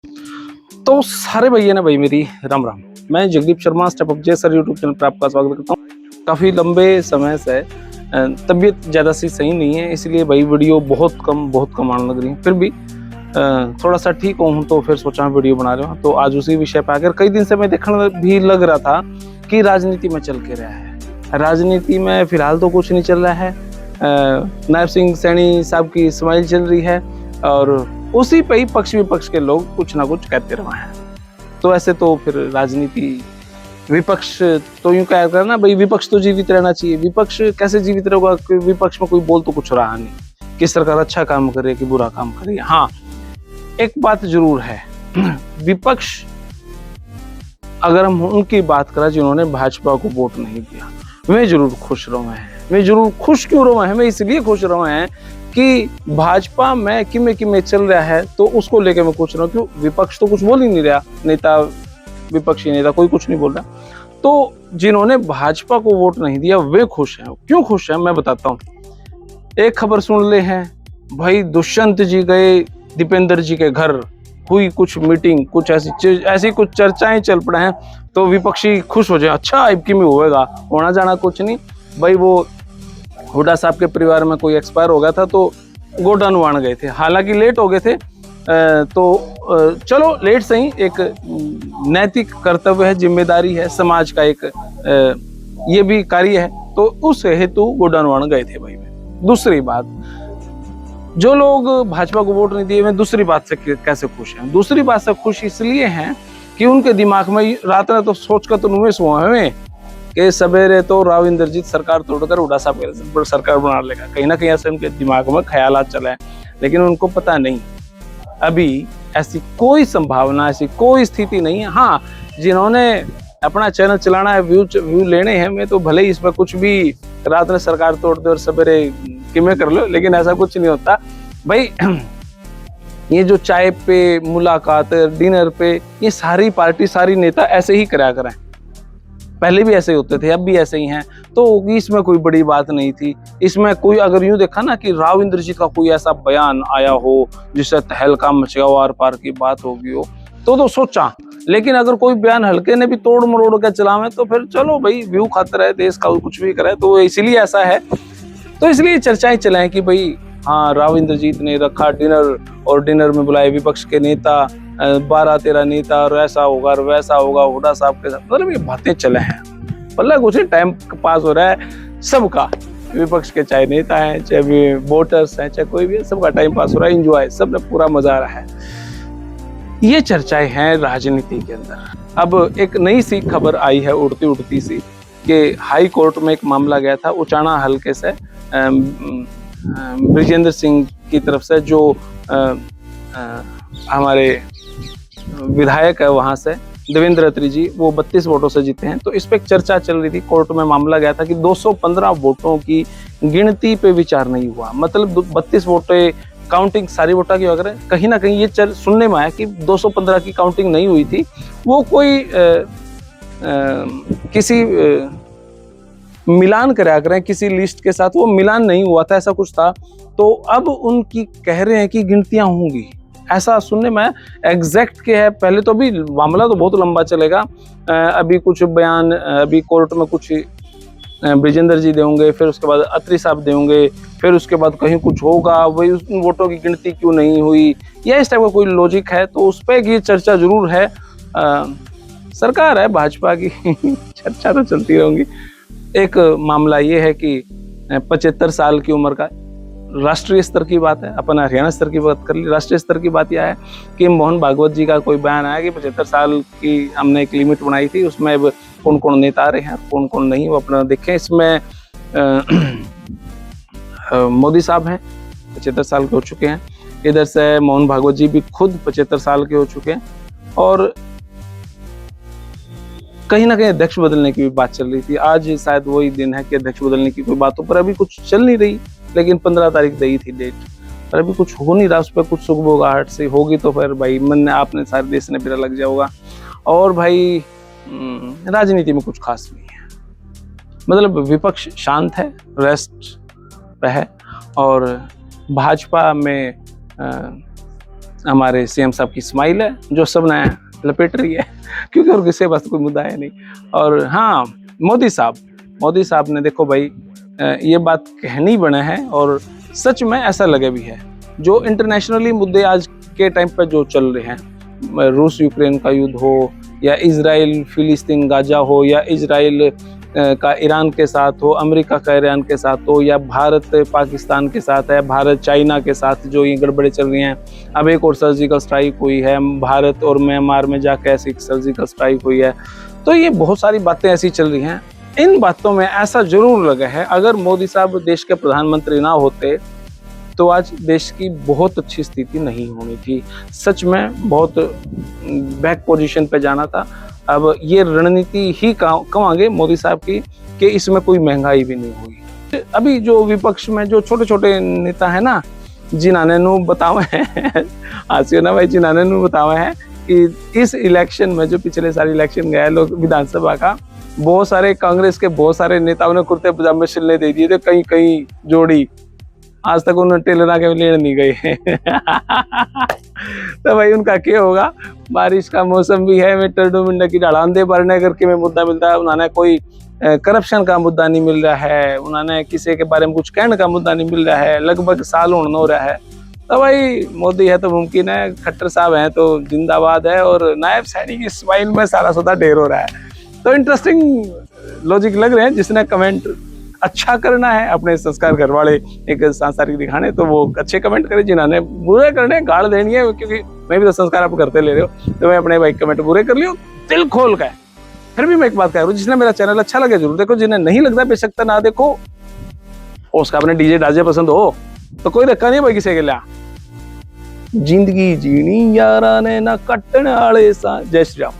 तो सारे भैया ने भाई मेरी राम राम। मैं जगदीप शर्मा स्टेप अप जे सर यूट्यूब चैनल पर आपका स्वागत करता हूँ। काफ़ी लंबे समय से तबीयत ज़्यादा सी सही नहीं है, इसलिए भाई वीडियो बहुत कम आने लग रही है। फिर भी थोड़ा सा ठीक हूँ तो फिर सोचा वीडियो बना रहा हूँ। तो आज उसी विषय पर आकर कई दिन से मैं देखने भी लग रहा था कि राजनीति में चल के रहा है। राजनीति में फिलहाल तो कुछ नहीं चल रहा है। नायब सिंह सैनी साहब की स्माइल चल रही है और उसी पे ही पक्ष विपक्ष के लोग कुछ ना कुछ कहते रहे हैं। तो ऐसे तो फिर राजनीति विपक्ष तो यूं कहा करना भाई, विपक्ष तो जीवित रहना चाहिए। विपक्ष कैसे जीवित रहेगा? विपक्ष में कोई बोल तो कुछ रहा नहीं कि सरकार अच्छा काम करे कि बुरा काम करे। हाँ, एक बात जरूर है, विपक्ष अगर हम उनकी बात करें जिन्होंने भाजपा को वोट नहीं दिया, वे जरूर खुश रहे हैं। वे जरूर खुश क्यों रहे हैं? वे इसलिए खुश रहे हैं कि भाजपा में किमे चल रहा है, तो उसको लेके मैं खुश रहा हूँ। क्यों? विपक्ष तो कुछ बोल ही नहीं रहा, नेता विपक्षी नेता कोई कुछ नहीं बोल रहा। तो जिन्होंने भाजपा को वोट नहीं दिया वे खुश हैं। क्यों खुश हैं मैं बताता हूँ। एक खबर सुन ले हैं भाई, दुष्यंत जी गए दीपेंद्र जी के घर, हुई कुछ मीटिंग, कुछ ऐसी कुछ चर्चाएं चल पड़े हैं, तो विपक्षी खुश हो जाए। अच्छा इबकी में होएगा, होना जाना कुछ नहीं भाई। वो हुड्डा साहब के परिवार में कोई एक्सपायर हो गया था तो गोडा नुआन गए थे, हालांकि लेट हो गए थे। तो चलो लेट सही, एक नैतिक कर्तव्य है, जिम्मेदारी है, समाज का एक ये भी कार्य है, तो उस हेतु गोडा नुआन गए थे भाई। दूसरी बात, जो लोग भाजपा को वोट नहीं दिए वे दूसरी बात से कैसे खुश हैं? दूसरी बात से खुश इसलिए हैं कि उनके दिमाग में रात में तो सोच कर तो नुमे सुहा है कि सवेरे तो राव इंद्रजीत सरकार तोड़कर हुड्डा साहब सरकार बना लेगा। कहीं ना कहीं ऐसे उनके दिमाग में ख्यालात चले हैं, लेकिन उनको पता नहीं अभी ऐसी कोई संभावना, ऐसी कोई स्थिति नहीं है। हाँ, जिन्होंने अपना चैनल चलाना है, व्यू लेने हैं, मैं तो भले ही इसमें कुछ भी रात में सरकार तोड़ दे और सवेरे किमें कर लो, लेकिन ऐसा कुछ नहीं होता भाई। ये जो चाय पे मुलाकात, डिनर पे, ये सारी पार्टी, सारी नेता ऐसे ही करा करें। पहले भी ऐसे ही होते थे, अब भी ऐसे ही हैं, तो इसमें कोई बड़ी बात नहीं थी। इसमें कोई अगर यूं देखा ना कि राव इंद्रजीत का कोई ऐसा बयान आया हो जिससे तहलका मचा हो, आर पार की बात होगी हो, तो सोचा। लेकिन अगर कोई बयान हल्के ने भी तोड़ मरोड़ के चलावे तो फिर चलो भाई, व्यू खातर है, देश का कुछ भी करे, तो इसीलिए ऐसा है। तो इसलिए चर्चाएं चलाएं कि भाई हाँ, राव इंद्रजीत ने रखा डिनर और डिनर में बुलाए विपक्ष के नेता, 12-13 नेता, और ऐसा होगा और वैसा होगा हुड्डा साहब के साथ। मतलब ये बातें चले हैं, मतलब कुछ टाइम पास हो रहा है सबका। विपक्ष के चाहे नेता हैं, चाहे वोटर्स हैं, चाहे कोई भी, सबका टाइम पास हो रहा है, एंजॉय, सब ने पूरा मजा आ रहा है। ये चर्चाएं हैं राजनीति के अंदर। अब एक नई सी खबर आई है उड़ती उड़ती सी कि हाई कोर्ट में एक मामला गया था उचाना हल्के से ब्रिजेंद्र सिंह की तरफ से, जो हमारे विधायक है वहां से देवेंद्र अत्री जी, वो 32 वोटों से जीते हैं। तो इस पे एक चर्चा चल रही थी, कोर्ट में मामला गया था कि 215 वोटों की गिनती पे विचार नहीं हुआ। मतलब 32 वोटें काउंटिंग सारी वोटा की वगैरह, कहीं ना कहीं ये सुनने में आया कि 215 की काउंटिंग नहीं हुई थी। वो कोई किसी मिलान करा करें किसी लिस्ट के साथ, वो मिलान नहीं हुआ था, ऐसा कुछ था। तो अब उनकी कह रहे हैं कि गिनतियां होंगी, ऐसा सुनने में एग्जैक्ट के है। पहले तो अभी मामला तो बहुत लंबा चलेगा, अभी कुछ बयान अभी कोर्ट में कुछ ब्रिजेंद्र जी देंगे, फिर उसके बाद अत्री साहब देंगे, फिर उसके बाद कहीं कुछ होगा, वही उन वोटों की गिनती क्यों नहीं हुई, या इस टाइप का कोई लॉजिक है, तो उस पर की चर्चा जरूर है। सरकार है भाजपा की, चर्चा तो चलती रहेंगी। एक मामला ये है कि 75 साल की उम्र का, राष्ट्रीय स्तर की बात है, अपन हरियाणा स्तर की बात कर ली, राष्ट्रीय स्तर की बात यह है कि मोहन भागवत जी का कोई बयान आया कि 75 साल की हमने एक लिमिट बनाई थी, उसमें अब कौन कौन नेता आ रहे हैं, कौन कौन नहीं, वो अपना देखें। इसमें मोदी साहब हैं, 75 साल के हो चुके हैं। इधर से मोहन भागवत जी भी खुद 75 साल के हो चुके हैं, और कहीं ना कहीं अध्यक्ष बदलने की भी बात चल रही थी। आज शायद वही दिन है कि अध्यक्ष बदलने की कोई बातों पर अभी कुछ चल नहीं रही, लेकिन 15 तारीख दी थी डेट, पर अभी कुछ हो नहीं रहा। उस पर कुछ सुगबुगाहट से होगी तो फिर भाई मन ने आपने सारे देश ने फिर लग जाओगा। और भाई राजनीति में कुछ खास नहीं है, मतलब विपक्ष शांत है, रेस्ट पे है, और भाजपा में हमारे सीएम साहब की स्माइल है जो सब ने लपेट रही है क्योंकि और किसी पास कोई मुद्दा है नहीं। और हाँ, मोदी साहब ने देखो भाई ये बात कहनी बना है और सच में ऐसा लगे भी है। जो इंटरनेशनली मुद्दे आज के टाइम पर जो चल रहे हैं, रूस यूक्रेन का युद्ध हो या इजराइल फिलिस्तीन गाजा हो या इजराइल का ईरान के साथ हो, अमेरिका का ईरान के साथ हो या भारत पाकिस्तान के साथ है, भारत चाइना के साथ जो ये गड़बड़े चल रही हैं। अब एक और सर्जिकल स्ट्राइक हुई है, भारत और म्यांमार में जाके ऐसी सर्जिकल स्ट्राइक हुई है। तो ये बहुत सारी बातें ऐसी चल रही हैं। इन बातों में ऐसा जरूर लगा है अगर मोदी साहब देश के प्रधानमंत्री ना होते तो आज देश की बहुत अच्छी स्थिति नहीं होनी थी। सच में बहुत बैक पोजीशन पे जाना था। अब ये रणनीति ही कमांगे मोदी साहब की कि इसमें कोई महंगाई भी नहीं हुई। अभी जो विपक्ष में जो छोटे छोटे नेता है ना, जिन्होंने नू बतावे हैं आसियो ना भाई, जिन्होंने नू बतावे हैं कि इस इलेक्शन में जो पिछले सारे इलेक्शन गया लोग विधानसभा का, बहुत सारे कांग्रेस के बहुत सारे नेताओं ने कुर्ते पजामे सिलने दे दिए थे, कहीं कहीं जोड़ी, आज तक उन्होंने टेलर के लेने नहीं गए तो भाई उनका क्या होगा। बारिश का मौसम भी है, मैं टर्डो मिंडा की डालांदे भरने करके में मुद्दा मिलता है। उन्होंने कोई करप्शन का मुद्दा नहीं मिल रहा है, उन्होंने किसी के बारे में कुछ कहने का मुद्दा नहीं मिल रहा है, लगभग साल होने हो रहा है। तो भाई मोदी है तो मुमकिन है, खट्टर साहब हैं तो जिंदाबाद है, और नायब सैनी की स्माइल में सारा सौदा ढेर हो रहा है। तो इंटरेस्टिंग लॉजिक लग रहे हैं। जिसने कमेंट अच्छा करना है, अपने संस्कार घर वाले एक सांसारिक दिखाने, तो वो अच्छे कमेंट करे। जिन्होंने बुरे करने गाड़ देनी है, क्योंकि मैं भी तो संस्कार आप करते ले रहे हो, तो मैं अपने भाई कमेंट बुरे कर लियो दिल खोल का। फिर भी मैं एक बात कह रहा हूँ, जिसने मेरा चैनल अच्छा लगे जरूर देखो, जिन्हें नहीं लगता बेशक ना देखो। उसका अपने डीजे डाजे पसंद हो तो कोई धक्का नहीं भाई किसी के लिए। जिंदगी जीनी यारा ने ना कटने वाले सा। जय श्री राम।